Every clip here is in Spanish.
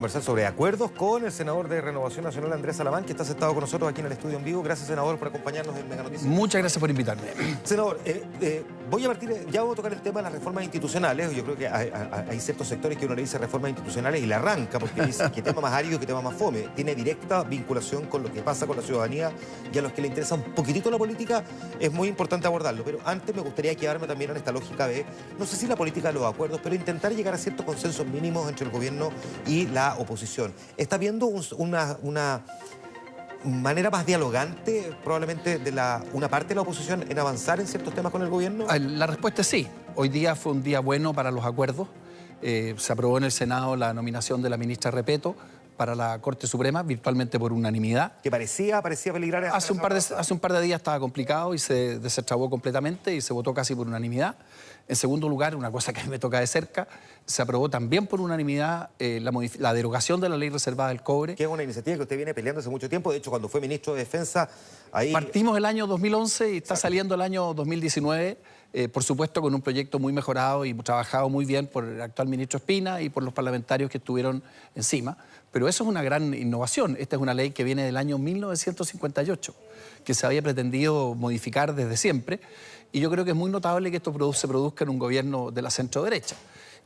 Conversar sobre acuerdos con el senador de Renovación Nacional, Andrés Salamán, que está sentado con nosotros aquí en el estudio en vivo. Gracias, senador, por acompañarnos en Mega Noticias. Muchas gracias por invitarme. Senador, voy a partir, ya vamos a tocar el tema de las reformas institucionales. Yo creo que hay ciertos sectores que uno le dice reformas institucionales y le arranca porque dice que tema más árido, que tema más fome. Tiene directa vinculación con lo que pasa con la ciudadanía y a los que le interesa un poquitito la política es muy importante abordarlo. Pero antes me gustaría quedarme también en esta lógica de, no sé si la política de los acuerdos, pero intentar llegar a ciertos consensos mínimos entre el gobierno y la oposición. ¿Está viendo una manera más dialogante probablemente de una parte de la oposición en avanzar en ciertos temas con el gobierno? La respuesta es sí. Hoy día fue un día bueno para los acuerdos. Se aprobó en el Senado la nominación de la ministra Repetto para la Corte Suprema, virtualmente por unanimidad. Que parecía peligrar. Hace un par de días estaba complicado y se destrabó completamente y se votó casi por unanimidad. En segundo lugar, una cosa que a mí me toca de cerca, se aprobó también por unanimidad la derogación de la ley reservada del cobre. Que es una iniciativa que usted viene peleando hace mucho tiempo. De hecho, cuando fue ministro de Defensa, ahí... Partimos el año 2011 y está saliendo el año 2019, por supuesto con un proyecto muy mejorado y trabajado muy bien por el actual ministro Espina y por los parlamentarios que estuvieron encima. Pero eso es una gran innovación. Esta es una ley que viene del año 1958, que se había pretendido modificar desde siempre. Y yo creo que es muy notable que esto se produzca en un gobierno de la centro-derecha.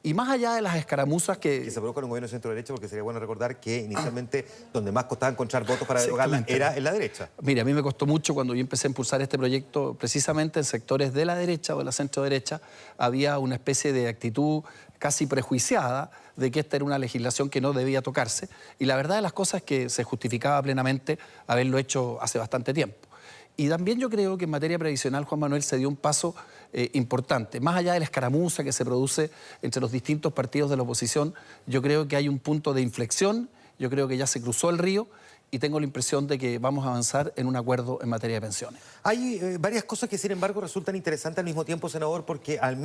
Y más allá de las escaramuzas que se produzca en un gobierno de centro-derecha, porque sería bueno recordar que inicialmente donde más costaba encontrar votos para derogarla era en la derecha. Mira, a mí me costó mucho cuando yo empecé a impulsar este proyecto, precisamente en sectores de la derecha o de la centro-derecha, había una especie de actitud casi prejuiciada de que esta era una legislación que no debía tocarse. Y la verdad de las cosas es que se justificaba plenamente haberlo hecho hace bastante tiempo. Y también yo creo que en materia previsional, Juan Manuel, se dio un paso importante. Más allá de la escaramuza que se produce entre los distintos partidos de la oposición, yo creo que hay un punto de inflexión, yo creo que ya se cruzó el río y tengo la impresión de que vamos a avanzar en un acuerdo en materia de pensiones. Hay varias cosas que, sin embargo, resultan interesantes al mismo tiempo, senador, porque al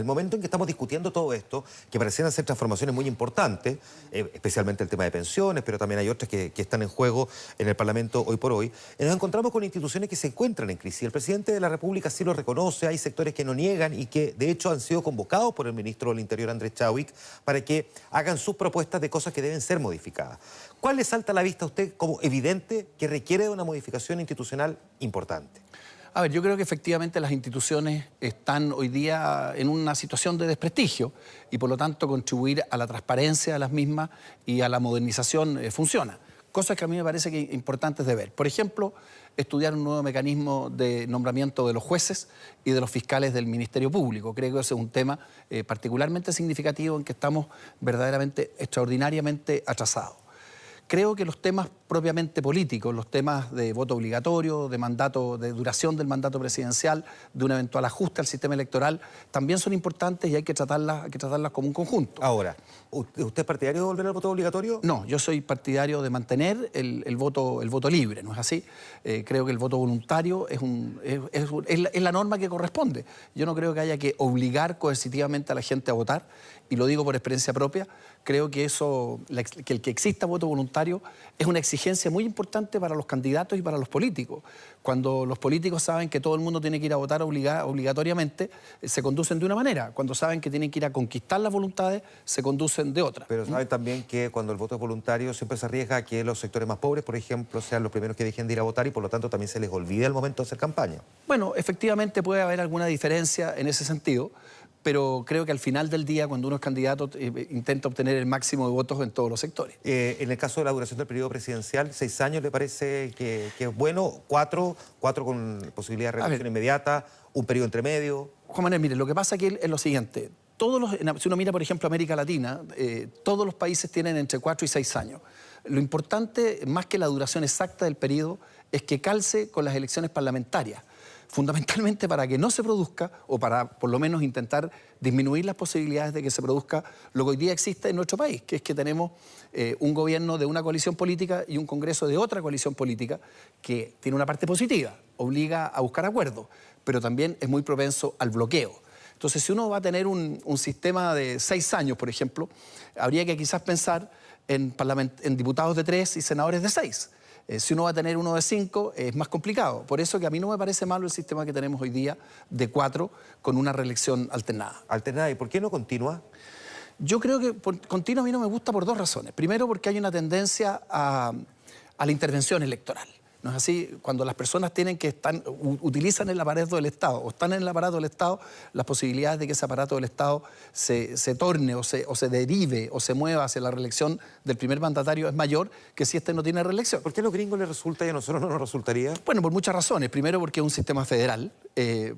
momento en que estamos discutiendo todo esto, que parecieran ser transformaciones muy importantes, especialmente el tema de pensiones, pero también hay otras que están en juego en el Parlamento hoy por hoy, nos encontramos con instituciones que se encuentran en crisis. El presidente de la República sí lo reconoce, hay sectores que no niegan y que, de hecho, han sido convocados por el ministro del Interior, Andrés Chadwick, para que hagan sus propuestas de cosas que deben ser modificadas. ¿Cuál le salta a la vista a usted como evidente que requiere de una modificación institucional importante? A ver, yo creo que efectivamente las instituciones están hoy día en una situación de desprestigio y por lo tanto contribuir a la transparencia de las mismas y a la modernización funciona. Cosas que a mí me parece que importantes de ver. Por ejemplo, estudiar un nuevo mecanismo de nombramiento de los jueces y de los fiscales del Ministerio Público. Creo que ese es un tema particularmente significativo en que estamos verdaderamente extraordinariamente atrasados. Creo que los temas propiamente políticos, los temas de voto obligatorio, de mandato, de duración del mandato presidencial, de un eventual ajuste al sistema electoral, también son importantes y hay que tratarlas como un conjunto. Ahora, ¿usted es partidario de volver al voto obligatorio? No, yo soy partidario de mantener el voto libre, ¿no es así? Creo que el voto voluntario es la norma que corresponde. Yo no creo que haya que obligar coercitivamente a la gente a votar, y lo digo por experiencia propia. Creo que el que exista voto voluntario es una exigencia muy importante para los candidatos y para los políticos. Cuando los políticos saben que todo el mundo tiene que ir a votar obligatoriamente, se conducen de una manera. Cuando saben que tienen que ir a conquistar las voluntades, se conducen de otra. Pero saben también que cuando el voto es voluntario siempre se arriesga a que los sectores más pobres, por ejemplo, sean los primeros que dejen de ir a votar y por lo tanto también se les olvida el momento de hacer campaña. Bueno, efectivamente puede haber alguna diferencia en ese sentido, pero creo que al final del día, cuando uno es candidato, intenta obtener el máximo de votos en todos los sectores. En el caso de la duración del periodo presidencial, 6 años le parece que es bueno, 4 con posibilidad de reelección inmediata, un periodo entre medio. Juan Manuel, mire, lo que pasa aquí es lo siguiente. Si uno mira, por ejemplo, América Latina, todos los países tienen entre 4 y 6 años. Lo importante, más que la duración exacta del periodo, es que calce con las elecciones parlamentarias. Fundamentalmente para que no se produzca, o para por lo menos intentar disminuir las posibilidades de que se produzca lo que hoy día existe en nuestro país, que es que tenemos un gobierno de una coalición política y un Congreso de otra coalición política que tiene una parte positiva, obliga a buscar acuerdos, pero también es muy propenso al bloqueo. Entonces, si uno va a tener un sistema de 6 años, por ejemplo, habría que quizás pensar en diputados de 3 y senadores de 6. Si uno va a tener uno de 5, es más complicado. Por eso que a mí no me parece malo el sistema que tenemos hoy día de 4 con una reelección alternada. ¿Alternada? ¿Y por qué no continua? Yo creo que continuo a mí no me gusta por dos razones. Primero, porque hay una tendencia a la intervención electoral. ¿No es así? Cuando las personas utilizan el aparato del Estado o están en el aparato del Estado, las posibilidades de que ese aparato del Estado se torne o se derive o se mueva hacia la reelección del primer mandatario es mayor que si este no tiene reelección. ¿Por qué a los gringos les resulta y a nosotros no nos resultaría? Bueno, por muchas razones. Primero, porque es un sistema federal,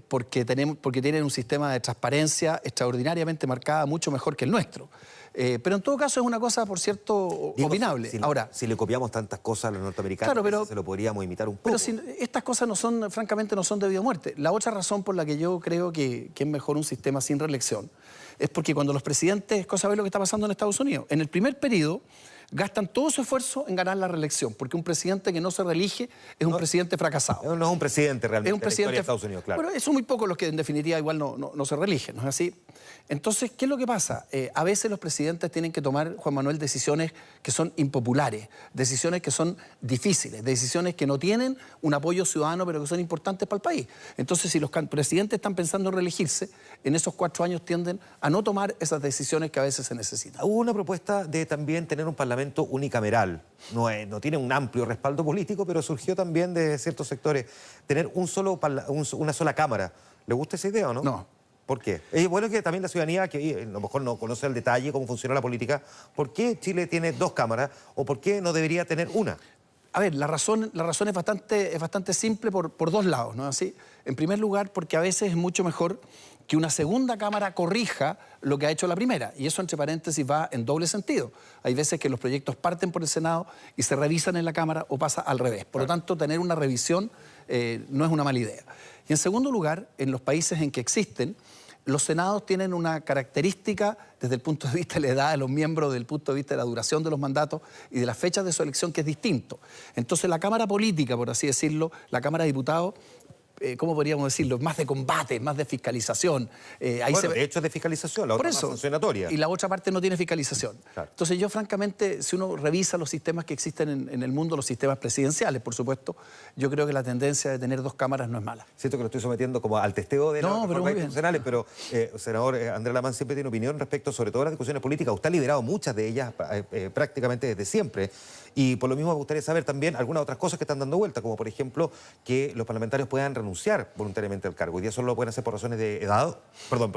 porque tienen un sistema de transparencia extraordinariamente marcada, mucho mejor que el nuestro. Pero en todo caso es una cosa, por cierto, opinable. Ahora, si le copiamos tantas cosas a los norteamericanos, claro, pero, se lo podríamos imitar un poco. Pero estas cosas francamente no son debido a muerte. La otra razón por la que yo creo que es mejor un sistema sin reelección es porque cuando los presidentes, cosa ve lo que está pasando en Estados Unidos, en el primer periodo gastan todo su esfuerzo en ganar la reelección, porque un presidente que no se reelige es un presidente fracasado. No es un presidente realmente, es un presidente de Estados Unidos, claro. Bueno, son muy pocos los que en definitiva igual no se reeligen, ¿no es así? Entonces, ¿qué es lo que pasa? A veces los presidentes tienen que tomar, Juan Manuel, decisiones que son impopulares, decisiones que son difíciles, decisiones que no tienen un apoyo ciudadano, pero que son importantes para el país. Entonces, si los presidentes están pensando en reelegirse, en esos 4 años tienden a no tomar esas decisiones que a veces se necesitan. Hubo una propuesta de también tener un parlamento unicameral. No tiene un amplio respaldo político, pero surgió también de ciertos sectores. Tener una sola cámara. ¿Le gusta esa idea o no? No. ¿Por qué? Es bueno que también la ciudadanía, que a lo mejor no conoce al detalle cómo funciona la política, ¿por qué Chile tiene 2 cámaras o por qué no debería tener una? A ver, la razón es bastante simple por 2 lados, ¿no es así? En primer lugar, porque a veces es mucho mejor que una segunda cámara corrija lo que ha hecho la primera. Y eso, entre paréntesis, va en doble sentido. Hay veces que los proyectos parten por el Senado y se revisan en la Cámara o pasa al revés. Por lo tanto, tener una revisión no es una mala idea. Y en segundo lugar, en los países en que existen, los senados tienen una característica desde el punto de vista de la edad de los miembros, desde el punto de vista de la duración de los mandatos y de las fechas de su elección, que es distinto. Entonces, la Cámara Política, por así decirlo, la Cámara de Diputados, ¿cómo podríamos decirlo? Más de combate, más de fiscalización. De hecho es de fiscalización, la otra más sancionatoria. Y la otra parte no tiene fiscalización. Claro. Entonces yo, francamente, si uno revisa los sistemas que existen en el mundo, los sistemas presidenciales, por supuesto, yo creo que la tendencia de tener 2 cámaras no es mala. Siento que lo estoy sometiendo como al testeo de las reformas institucionales, pero senador Andrés Lamán siempre tiene opinión respecto sobre todo a las discusiones políticas. Usted ha liderado muchas de ellas prácticamente desde siempre. Y por lo mismo me gustaría saber también algunas otras cosas que están dando vuelta, como por ejemplo que los parlamentarios puedan renunciar voluntariamente al cargo. Hoy día solo lo pueden hacer por razones de edad,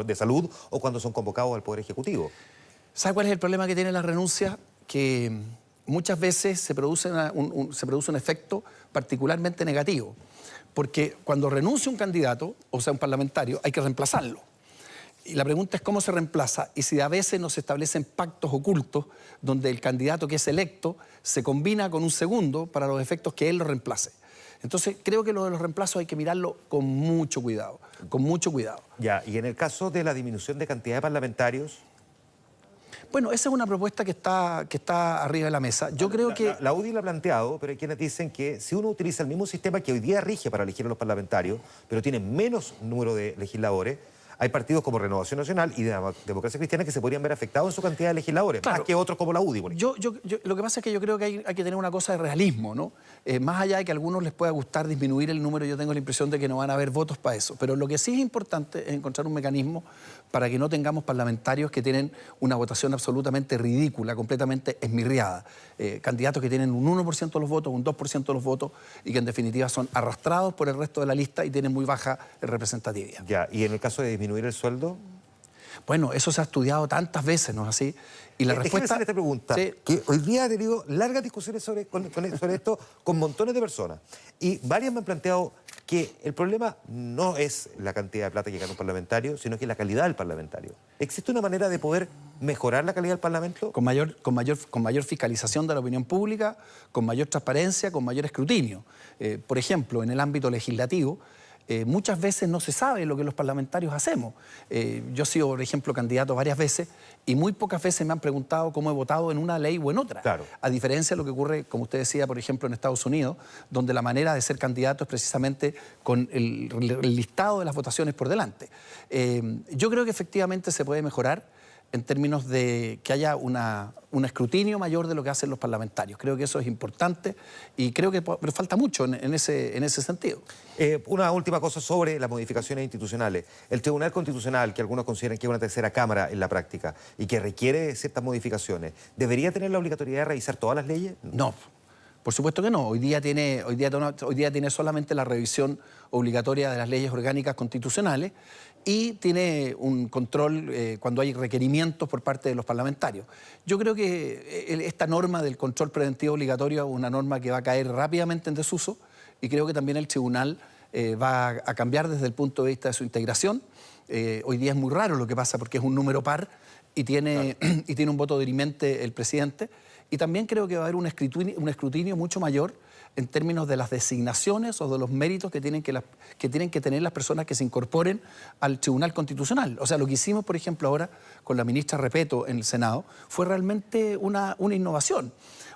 de salud o cuando son convocados al Poder Ejecutivo. ¿Sabe cuál es el problema que tiene la renuncia? Que muchas veces se produce un efecto particularmente negativo. Porque cuando renuncia un candidato, o sea, un parlamentario, hay que reemplazarlo. Y la pregunta es cómo se reemplaza y si a veces no se establecen pactos ocultos donde el candidato que es electo se combina con un segundo para los efectos que él lo reemplace. Entonces, creo que lo de los reemplazos hay que mirarlo con mucho cuidado, con mucho cuidado. Ya, y en el caso de la disminución de cantidad de parlamentarios... Bueno, esa es una propuesta que está arriba de la mesa. Yo creo que... La UDI lo ha planteado, pero hay quienes dicen que si uno utiliza el mismo sistema que hoy día rige para elegir a los parlamentarios, pero tiene menos número de legisladores, hay partidos como Renovación Nacional y Democracia Cristiana que se podrían ver afectados en su cantidad de legisladores, claro, más que otros como la UDI, por ejemplo. Lo que pasa es que yo creo que hay que tener una cosa de realismo, ¿no? Más allá de que a algunos les pueda gustar disminuir el número, yo tengo la impresión de que no van a haber votos para eso. Pero lo que sí es importante es encontrar un mecanismo para que no tengamos parlamentarios que tienen una votación absolutamente ridícula, completamente esmirriada. Candidatos que tienen un 1% de los votos, un 2% de los votos y que en definitiva son arrastrados por el resto de la lista y tienen muy baja representatividad. Ya, y en el caso de disminuir el sueldo... Bueno, eso se ha estudiado tantas veces, ¿no es así? Y la respuesta... Déjeme hacer esta pregunta, sí, que hoy día he tenido largas discusiones sobre esto con montones de personas. Y varias me han planteado que el problema no es la cantidad de plata que gana un parlamentario, sino que la calidad del parlamentario. ¿Existe una manera de poder mejorar la calidad del Parlamento? Con mayor fiscalización de la opinión pública, con mayor transparencia, con mayor escrutinio. Por ejemplo, en el ámbito legislativo, muchas veces no se sabe lo que los parlamentarios hacemos. Yo he sido, por ejemplo, candidato varias veces y muy pocas veces me han preguntado cómo he votado en una ley o en otra. Claro. A diferencia de lo que ocurre, como usted decía, por ejemplo, en Estados Unidos, donde la manera de ser candidato es precisamente con el listado de las votaciones por delante. Yo creo que efectivamente se puede mejorar. en términos de que haya un escrutinio mayor de lo que hacen los parlamentarios. Creo que eso es importante y creo que pero falta mucho en ese sentido. Una última cosa sobre las modificaciones institucionales. El Tribunal Constitucional, que algunos consideran que es una tercera cámara en la práctica y que requiere ciertas modificaciones, ¿debería tener la obligatoriedad de revisar todas las leyes? No. Por supuesto que no. Hoy día tiene solamente la revisión obligatoria de las leyes orgánicas constitucionales y tiene un control cuando hay requerimientos por parte de los parlamentarios. Yo creo que esta norma del control preventivo obligatorio es una norma que va a caer rápidamente en desuso y creo que también el tribunal va a cambiar desde el punto de vista de su integración. Hoy día es muy raro lo que pasa porque es un número par y tiene un voto dirimente el presidente. Y también creo que va a haber un escrutinio mucho mayor en términos de las designaciones o de los méritos que tienen que tener las personas que se incorporen al Tribunal Constitucional. O sea, lo que hicimos, por ejemplo, ahora con la ministra Repetto en el Senado fue realmente una innovación.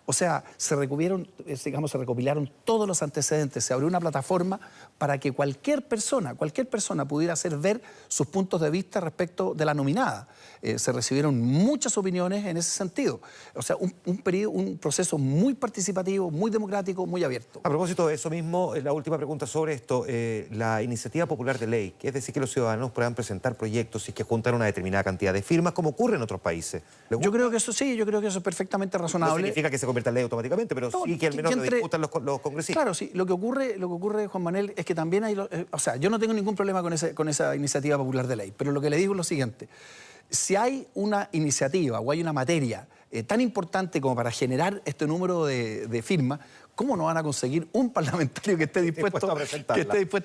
O sea, se recopilaron todos los antecedentes, se abrió una plataforma para que cualquier persona pudiera hacer ver sus puntos de vista respecto de la nominada. Se recibieron muchas opiniones en ese sentido. O sea, un proceso muy participativo, muy democrático, muy abierto. A propósito de eso mismo, la última pregunta sobre esto, la iniciativa popular de ley, que es decir, que los ciudadanos puedan presentar proyectos y que juntan una determinada cantidad de firmas, como ocurre en otros países. Yo creo que eso sí, yo creo que eso es perfectamente razonable. No significa que se convierta en ley automáticamente, pero no, sí que al menos lo discutan los congresistas. Claro, sí. Lo que ocurre, Juan Manuel, es que también hay... o sea, yo no tengo ningún problema con esa iniciativa popular de ley, pero lo que le digo es lo siguiente. Si hay una iniciativa o hay una materia tan importante como para generar este número de firmas, ¿cómo no van a conseguir un parlamentario que esté dispuesto a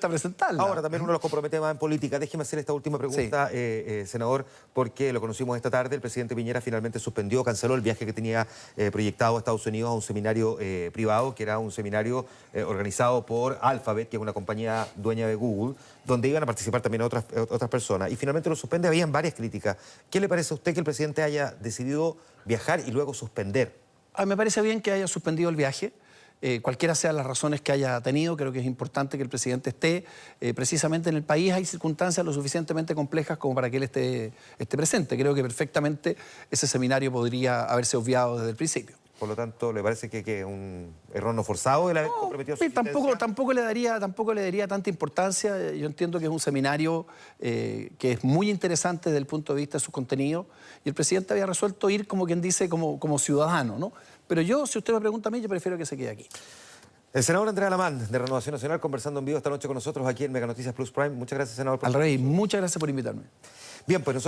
presentarla? Ahora, también uno los compromete más en política. Déjeme hacer esta última pregunta, sí. Senador, porque lo conocimos esta tarde. El presidente Piñera finalmente canceló el viaje que tenía proyectado a Estados Unidos a un seminario privado, que era un seminario organizado por Alphabet, que es una compañía dueña de Google, donde iban a participar también otras personas. Y finalmente lo suspende. Habían varias críticas. ¿Qué le parece a usted que el presidente haya decidido viajar y luego suspender? Me parece bien que haya suspendido el viaje. Cualquiera sean las razones que haya tenido, creo que es importante que el presidente esté precisamente en el país. Hay circunstancias lo suficientemente complejas como para que él esté presente. Creo que perfectamente ese seminario podría haberse obviado desde el principio. Por lo tanto, ¿le parece que es un error no forzado el haber comprometido su asistencia? Tampoco le daría tanta importancia. Yo entiendo que es un seminario que es muy interesante desde el punto de vista de sus contenidos y el presidente había resuelto ir, como quien dice, como ciudadano, ¿no? Pero yo, si usted me pregunta a mí, yo prefiero que se quede aquí. El senador Andrés Alamán, de Renovación Nacional, conversando en vivo esta noche con nosotros aquí en Mega Noticias Plus Prime. Muchas gracias, senador. Al rey, muchas gracias por invitarme. Bien, pues nosotros...